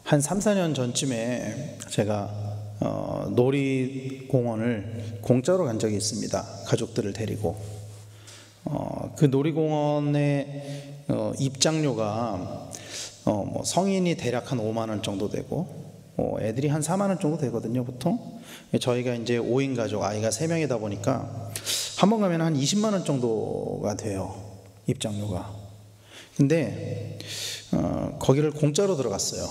한 3, 4년 전쯤에 제가 놀이공원을 공짜로 간 적이 있습니다. 가족들을 데리고. 그 놀이공원의 입장료가 성인이 대략 한 5만 원 정도 되고 애들이 한 4만 원 정도 되거든요, 보통. 저희가 이제 5인 가족, 아이가 3명이다 보니까 한 번 가면 한 20만 원 정도가 돼요, 입장료가. 근데 거기를 공짜로 들어갔어요.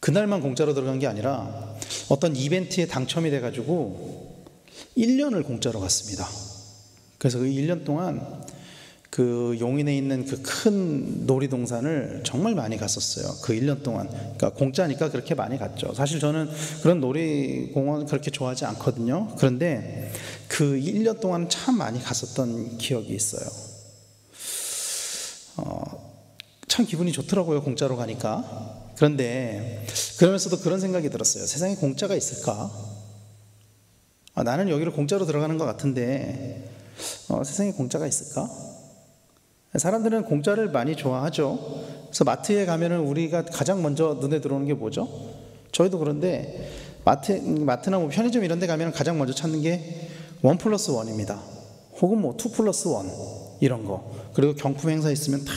그날만 공짜로 들어간 게 아니라 어떤 이벤트에 당첨이 돼가지고 1년을 공짜로 갔습니다. 그래서 그 1년 동안 그 용인에 있는 그 큰 놀이동산을 정말 많이 갔었어요. 그 1년 동안. 그러니까 공짜니까 그렇게 많이 갔죠. 사실 저는 그런 놀이공원 그렇게 좋아하지 않거든요. 그런데 그 1년 동안 참 많이 갔었던 기억이 있어요. 참 기분이 좋더라고요, 공짜로 가니까. 그런데 그러면서도 그런 생각이 들었어요. 세상에 공짜가 있을까? 나는 여기를 공짜로 들어가는 것 같은데 세상에 공짜가 있을까? 사람들은 공짜를 많이 좋아하죠. 그래서 마트에 가면은 우리가 가장 먼저 눈에 들어오는 게 뭐죠? 저희도 그런데 마트나 뭐 편의점 이런 데 가면 가장 먼저 찾는 게 1+1입니다. 혹은 뭐 2+1 이런 거. 그리고 경품 행사 있으면 다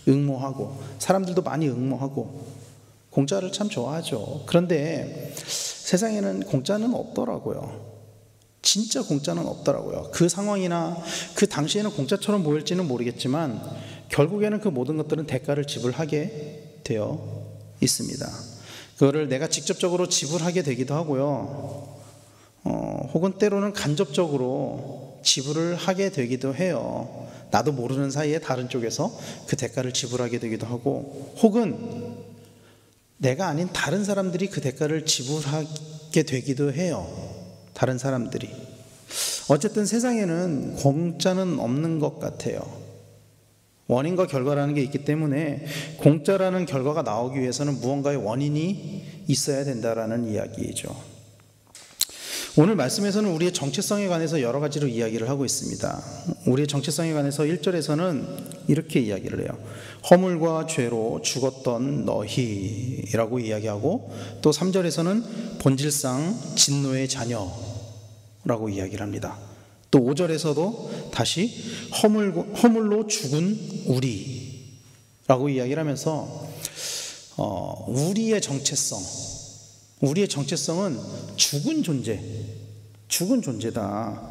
응모하고, 사람들도 많이 응모하고, 공짜를 참 좋아하죠. 그런데 세상에는 공짜는 없더라고요. 진짜 공짜는 없더라고요. 그 상황이나 그 당시에는 공짜처럼 보일지는 모르겠지만 결국에는 그 모든 것들은 대가를 지불하게 되어 있습니다. 그거를 내가 직접적으로 지불하게 되기도 하고요. 혹은 때로는 간접적으로 지불을 하게 되기도 해요. 나도 모르는 사이에 다른 쪽에서 그 대가를 지불하게 되기도 하고, 혹은 내가 아닌 다른 사람들이 그 대가를 지불하게 되기도 해요. 다른 사람들이. 어쨌든 세상에는 공짜는 없는 것 같아요. 원인과 결과라는 게 있기 때문에 공짜라는 결과가 나오기 위해서는 무언가의 원인이 있어야 된다라는 이야기이죠. 오늘 말씀에서는 우리의 정체성에 관해서 여러 가지로 이야기를 하고 있습니다. 우리의 정체성에 관해서 1절에서는 이렇게 이야기를 해요. 허물과 죄로 죽었던 너희라고 이야기하고, 또 3절에서는 본질상 진노의 자녀라고 이야기를 합니다. 또 5절에서도 다시 허물로 죽은 우리라고 이야기를 하면서 우리의 정체성은 죽은 존재다.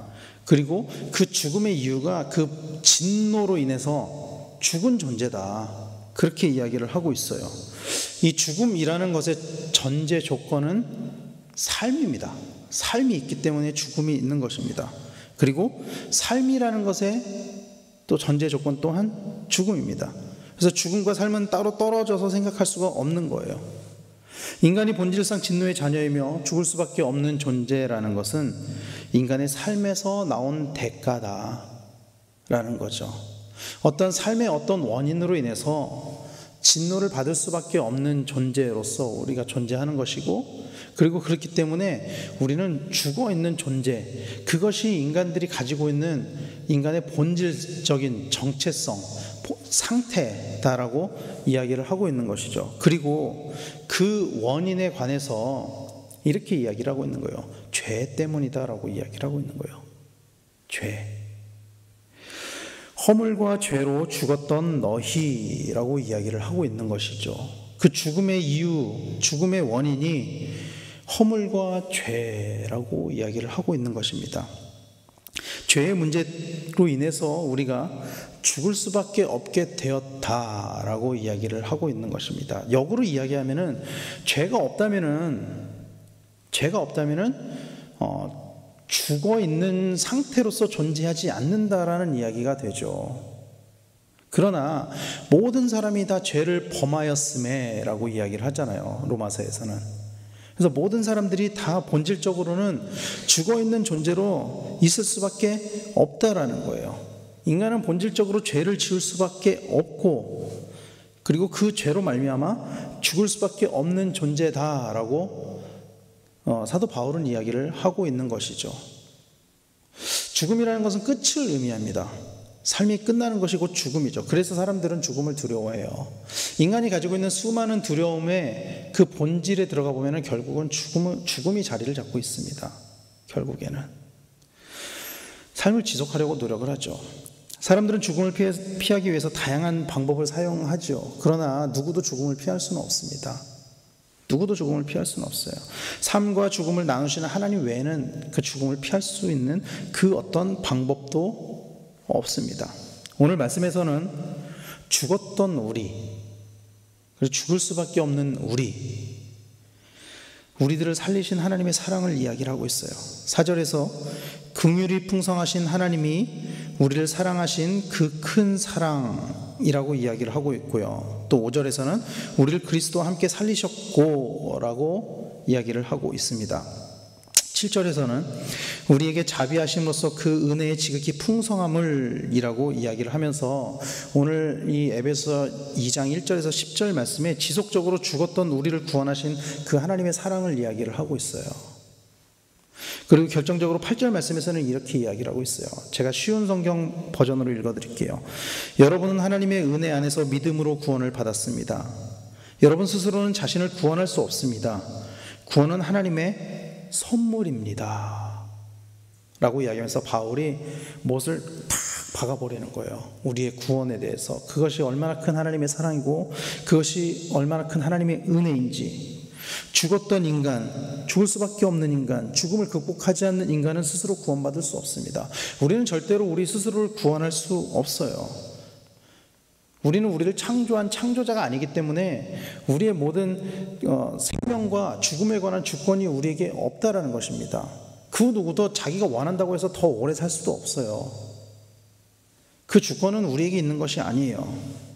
그리고 그 죽음의 이유가 그 진노로 인해서 죽은 존재다. 그렇게 이야기를 하고 있어요. 이 죽음이라는 것의 전제 조건은 삶입니다. 삶이 있기 때문에 죽음이 있는 것입니다. 그리고 삶이라는 것의 또 전제 조건 또한 죽음입니다. 그래서 죽음과 삶은 따로 떨어져서 생각할 수가 없는 거예요. 인간이 본질상 진노의 자녀이며 죽을 수밖에 없는 존재라는 것은 인간의 삶에서 나온 대가다라는 거죠. 어떤 삶의 어떤 원인으로 인해서 진노를 받을 수밖에 없는 존재로서 우리가 존재하는 것이고, 그리고 그렇기 때문에 우리는 죽어있는 존재, 그것이 인간들이 가지고 있는 인간의 본질적인 정체성, 상태다라고 이야기를 하고 있는 것이죠. 그리고 그 원인에 관해서 이렇게 이야기를 하고 있는 거예요. 죄 때문이다라고 이야기를 하고 있는 거예요. 죄. 허물과 죄로 죽었던 너희라고 이야기를 하고 있는 것이죠. 그 죽음의 이유, 죽음의 원인이 허물과 죄라고 이야기를 하고 있는 것입니다. 죄의 문제로 인해서 우리가 죽을 수밖에 없게 되었다라고 이야기를 하고 있는 것입니다. 역으로 이야기하면은 죄가 없다면은 죽어 있는 상태로서 존재하지 않는다라는 이야기가 되죠. 그러나 모든 사람이 다 죄를 범하였음에라고 이야기를 하잖아요, 로마서에서는. 그래서 모든 사람들이 다 본질적으로는 죽어있는 존재로 있을 수밖에 없다라는 거예요. 인간은 본질적으로 죄를 지을 수밖에 없고, 그리고 그 죄로 말미암아 죽을 수밖에 없는 존재다라고 사도 바울은 이야기를 하고 있는 것이죠. 죽음이라는 것은 끝을 의미합니다. 삶이 끝나는 것이 곧 죽음이죠. 그래서 사람들은 죽음을 두려워해요. 인간이 가지고 있는 수많은 두려움의 그 본질에 들어가 보면 결국은 죽음이 자리를 잡고 있습니다. 결국에는 삶을 지속하려고 노력을 하죠. 사람들은 죽음을 피하기 위해서 다양한 방법을 사용하죠. 그러나 누구도 죽음을 피할 수는 없습니다. 누구도 죽음을 피할 수는 없어요. 삶과 죽음을 나누시는 하나님 외에는 그 죽음을 피할 수 있는 그 어떤 방법도 없습니다. 오늘 말씀에서는 죽었던 우리, 그리고 죽을 수밖에 없는 우리들을 살리신 하나님의 사랑을 이야기를 하고 있어요. 4절에서 긍휼이 풍성하신 하나님이 우리를 사랑하신 그 큰 사랑이라고 이야기를 하고 있고요. 또 5절에서는 우리를 그리스도와 함께 살리셨고 라고 이야기를 하고 있습니다. 7절에서는 우리에게 자비하심으로써 그 은혜의 지극히 풍성함을 이라고 이야기를 하면서 오늘 이 에베소 2장 1절에서 10절 말씀에 지속적으로 죽었던 우리를 구원하신 그 하나님의 사랑을 이야기를 하고 있어요. 그리고 결정적으로 8절 말씀에서는 이렇게 이야기를 하고 있어요. 제가 쉬운 성경 버전으로 읽어드릴게요. 여러분은 하나님의 은혜 안에서 믿음으로 구원을 받았습니다. 여러분 스스로는 자신을 구원할 수 없습니다. 구원은 하나님의 선물입니다 라고 이야기하면서 바울이 못을 팍 박아버리는 거예요. 우리의 구원에 대해서 그것이 얼마나 큰 하나님의 사랑이고 그것이 얼마나 큰 하나님의 은혜인지. 죽었던 인간, 죽을 수밖에 없는 인간, 죽음을 극복하지 않는 인간은 스스로 구원받을 수 없습니다. 우리는 절대로 우리 스스로를 구원할 수 없어요. 우리는 우리를 창조한 창조자가 아니기 때문에 우리의 모든 생명과 죽음에 관한 주권이 우리에게 없다라는 것입니다. 그 누구도 자기가 원한다고 해서 더 오래 살 수도 없어요. 그 주권은 우리에게 있는 것이 아니에요.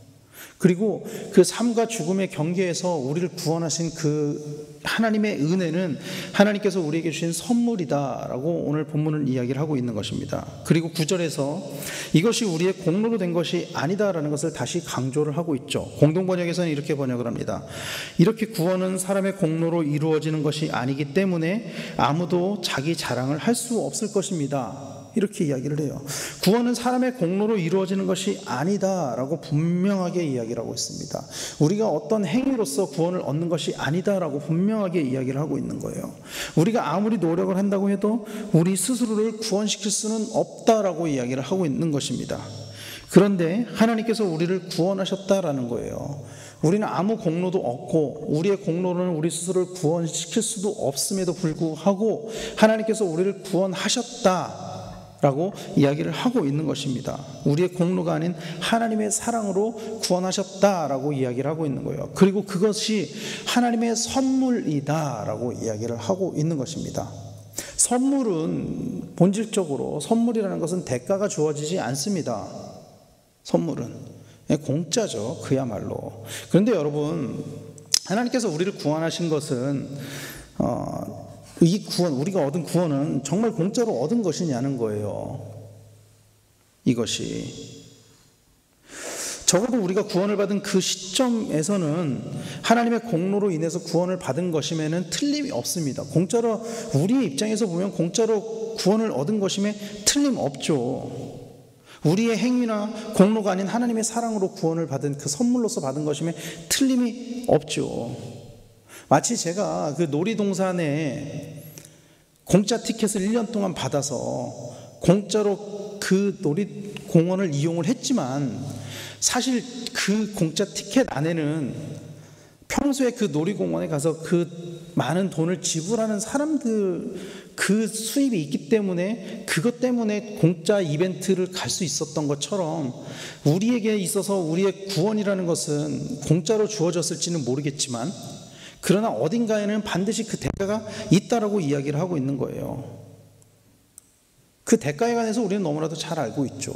그리고 그 삶과 죽음의 경계에서 우리를 구원하신 그 하나님의 은혜는 하나님께서 우리에게 주신 선물이다라고 오늘 본문은 이야기를 하고 있는 것입니다. 그리고 9절에서 이것이 우리의 공로로 된 것이 아니다라는 것을 다시 강조를 하고 있죠. 공동번역에서는 이렇게 번역을 합니다. 이렇게 구원은 사람의 공로로 이루어지는 것이 아니기 때문에 아무도 자기 자랑을 할 수 없을 것입니다. 이렇게 이야기를 해요. 구원은 사람의 공로로 이루어지는 것이 아니다라고 분명하게 이야기를 하고 있습니다. 우리가 어떤 행위로서 구원을 얻는 것이 아니다라고 분명하게 이야기를 하고 있는 거예요. 우리가 아무리 노력을 한다고 해도 우리 스스로를 구원시킬 수는 없다라고 이야기를 하고 있는 것입니다. 그런데 하나님께서 우리를 구원하셨다라는 거예요. 우리는 아무 공로도 없고 우리의 공로는 우리 스스로를 구원시킬 수도 없음에도 불구하고 하나님께서 우리를 구원하셨다 라고 이야기를 하고 있는 것입니다. 우리의 공로가 아닌 하나님의 사랑으로 구원하셨다라고 이야기를 하고 있는 거예요. 그리고 그것이 하나님의 선물이다라고 이야기를 하고 있는 것입니다. 선물은 본질적으로 선물이라는 것은 대가가 주어지지 않습니다. 선물은 공짜죠. 그야말로. 그런데 여러분, 하나님께서 우리를 구원하신 것은 이 구원, 우리가 얻은 구원은 정말 공짜로 얻은 것이냐는 거예요. 이것이 적어도 우리가 구원을 받은 그 시점에서는 하나님의 공로로 인해서 구원을 받은 것임에는 틀림이 없습니다. 공짜로, 우리의 입장에서 보면 공짜로 구원을 얻은 것임에 틀림없죠. 우리의 행위나 공로가 아닌 하나님의 사랑으로 구원을 받은 그 선물로서 받은 것임에 틀림이 없죠. 마치 제가 그 놀이동산에 공짜 티켓을 1년 동안 받아서 공짜로 그 놀이공원을 이용을 했지만 사실 그 공짜 티켓 안에는 평소에 그 놀이공원에 가서 그 많은 돈을 지불하는 사람들 그 수입이 있기 때문에 그것 때문에 공짜 이벤트를 갈 수 있었던 것처럼 우리에게 있어서 우리의 구원이라는 것은 공짜로 주어졌을지는 모르겠지만 그러나 어딘가에는 반드시 그 대가가 있다라고 이야기를 하고 있는 거예요. 그 대가에 관해서 우리는 너무나도 잘 알고 있죠.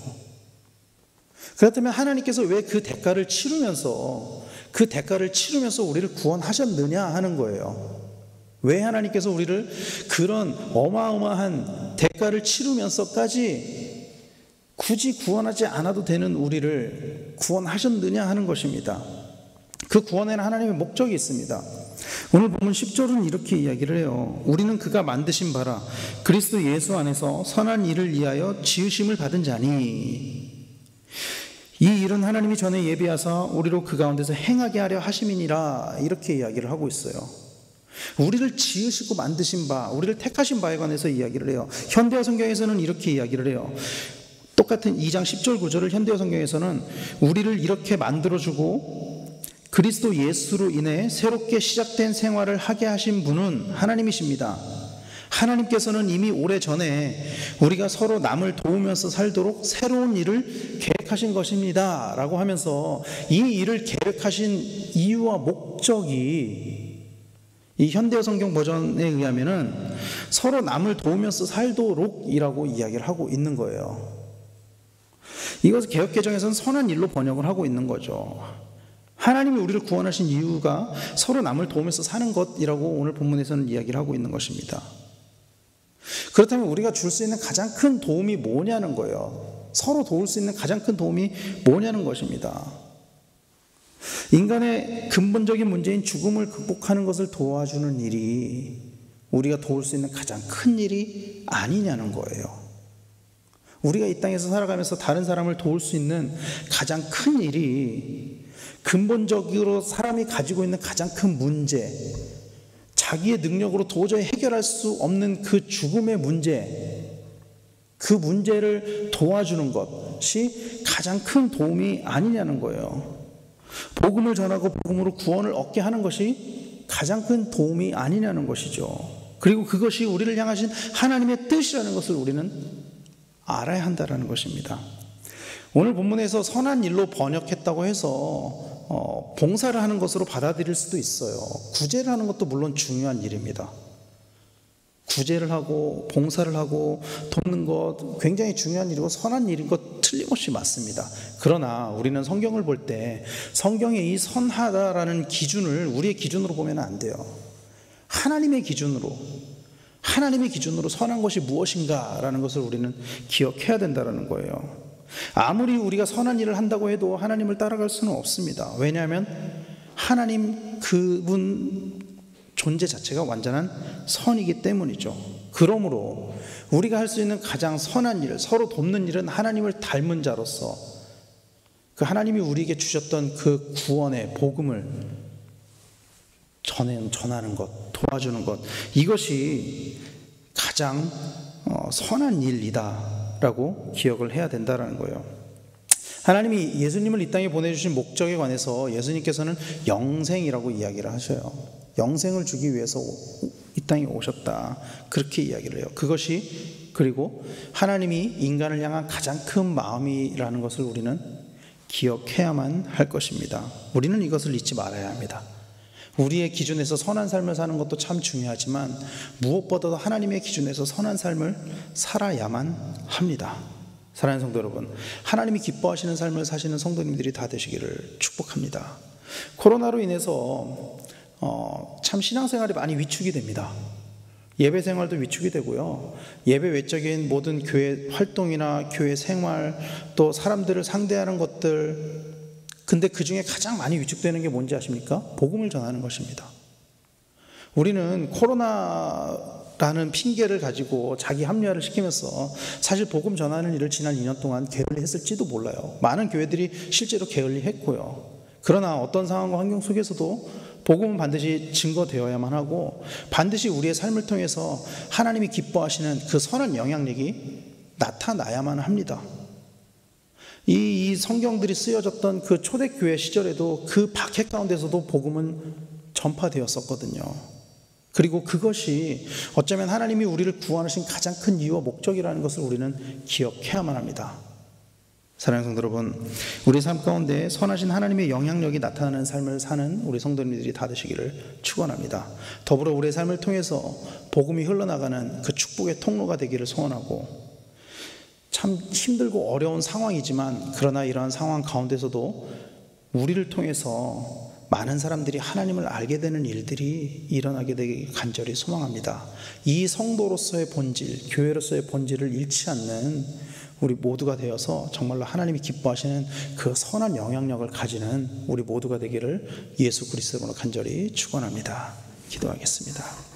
그렇다면 하나님께서 왜 그 대가를 치르면서 우리를 구원하셨느냐 하는 거예요. 왜 하나님께서 우리를 그런 어마어마한 대가를 치르면서까지 굳이 구원하지 않아도 되는 우리를 구원하셨느냐 하는 것입니다. 그 구원에는 하나님의 목적이 있습니다. 오늘 보면 10절은 이렇게 이야기를 해요. 우리는 그가 만드신 바라 그리스도 예수 안에서 선한 일을 위하여 지으심을 받은 자니 이 일은 하나님이 전에 예비하사 우리로 그 가운데서 행하게 하려 하심이니라, 이렇게 이야기를 하고 있어요. 우리를 지으시고 만드신 바, 우리를 택하신 바에 관해서 이야기를 해요. 현대어 성경에서는 이렇게 이야기를 해요. 똑같은 2장 10절 9절을 현대어 성경에서는 우리를 이렇게 만들어주고 그리스도 예수로 인해 새롭게 시작된 생활을 하게 하신 분은 하나님이십니다. 하나님께서는 이미 오래전에 우리가 서로 남을 도우면서 살도록 새로운 일을 계획하신 것입니다 라고 하면서 이 일을 계획하신 이유와 목적이 이 현대어 성경 버전에 의하면은 서로 남을 도우면서 살도록 이라고 이야기를 하고 있는 거예요. 이것을 개역개정에서는 선한 일로 번역을 하고 있는 거죠. 하나님이 우리를 구원하신 이유가 서로 남을 도우면서 사는 것이라고 오늘 본문에서는 이야기를 하고 있는 것입니다. 그렇다면 우리가 줄 수 있는 가장 큰 도움이 뭐냐는 거예요. 서로 도울 수 있는 가장 큰 도움이 뭐냐는 것입니다. 인간의 근본적인 문제인 죽음을 극복하는 것을 도와주는 일이 우리가 도울 수 있는 가장 큰 일이 아니냐는 거예요. 우리가 이 땅에서 살아가면서 다른 사람을 도울 수 있는 가장 큰 일이 근본적으로 사람이 가지고 있는 가장 큰 문제, 자기의 능력으로 도저히 해결할 수 없는 그 죽음의 문제, 그 문제를 도와주는 것이 가장 큰 도움이 아니냐는 거예요. 복음을 전하고 복음으로 구원을 얻게 하는 것이 가장 큰 도움이 아니냐는 것이죠. 그리고 그것이 우리를 향하신 하나님의 뜻이라는 것을 우리는 알아야 한다는 것입니다. 오늘 본문에서 선한 일로 번역했다고 해서 봉사를 하는 것으로 받아들일 수도 있어요. 구제를 하는 것도 물론 중요한 일입니다. 구제를 하고 봉사를 하고 돕는 것 굉장히 중요한 일이고 선한 일인 것 틀림없이 맞습니다. 그러나 우리는 성경을 볼 때 성경의 이 선하다라는 기준을 우리의 기준으로 보면 안 돼요. 하나님의 기준으로 선한 것이 무엇인가라는 것을 우리는 기억해야 된다는 거예요. 아무리 우리가 선한 일을 한다고 해도 하나님을 따라갈 수는 없습니다. 왜냐하면 하나님 그분 존재 자체가 완전한 선이기 때문이죠. 그러므로 우리가 할 수 있는 가장 선한 일, 서로 돕는 일은 하나님을 닮은 자로서 그 하나님이 우리에게 주셨던 그 구원의 복음을 전하는 것, 도와주는 것, 이것이 가장 선한 일이다 라고 기억을 해야 된다는 거예요. 하나님이 예수님을 이 땅에 보내주신 목적에 관해서 예수님께서는 영생이라고 이야기를 하셔요. 영생을 주기 위해서 이 땅에 오셨다, 그렇게 이야기를 해요. 그것이 그리고 하나님이 인간을 향한 가장 큰 마음이라는 것을 우리는 기억해야만 할 것입니다. 우리는 이것을 잊지 말아야 합니다. 우리의 기준에서 선한 삶을 사는 것도 참 중요하지만 무엇보다도 하나님의 기준에서 선한 삶을 살아야만 합니다. 사랑하는 성도 여러분, 하나님이 기뻐하시는 삶을 사시는 성도님들이 다 되시기를 축복합니다. 코로나로 인해서 참 신앙생활이 많이 위축이 됩니다. 예배 생활도 위축이 되고요, 예배 외적인 모든 교회 활동이나 교회 생활, 또 사람들을 상대하는 것들, 근데 그 중에 가장 많이 위축되는 게 뭔지 아십니까? 복음을 전하는 것입니다. 우리는 코로나라는 핑계를 가지고 자기 합리화를 시키면서 사실 복음 전하는 일을 지난 2년 동안 게을리 했을지도 몰라요. 많은 교회들이 실제로 게을리 했고요. 그러나 어떤 상황과 환경 속에서도 복음은 반드시 증거되어야만 하고 반드시 우리의 삶을 통해서 하나님이 기뻐하시는 그 선한 영향력이 나타나야만 합니다. 이 성경들이 쓰여졌던 그 초대교회 시절에도 그 박해 가운데서도 복음은 전파되었었거든요. 그리고 그것이 어쩌면 하나님이 우리를 구원하신 가장 큰 이유와 목적이라는 것을 우리는 기억해야만 합니다. 사랑하는 성도 여러분, 우리 삶 가운데 선하신 하나님의 영향력이 나타나는 삶을 사는 우리 성도님들이 다 되시기를 축원합니다. 더불어 우리의 삶을 통해서 복음이 흘러나가는 그 축복의 통로가 되기를 소원하고, 참 힘들고 어려운 상황이지만 그러나 이러한 상황 가운데서도 우리를 통해서 많은 사람들이 하나님을 알게 되는 일들이 일어나게 되길 간절히 소망합니다. 이 성도로서의 본질, 교회로서의 본질을 잃지 않는 우리 모두가 되어서 정말로 하나님이 기뻐하시는 그 선한 영향력을 가지는 우리 모두가 되기를 예수 그리스도로 간절히 축원합니다. 기도하겠습니다.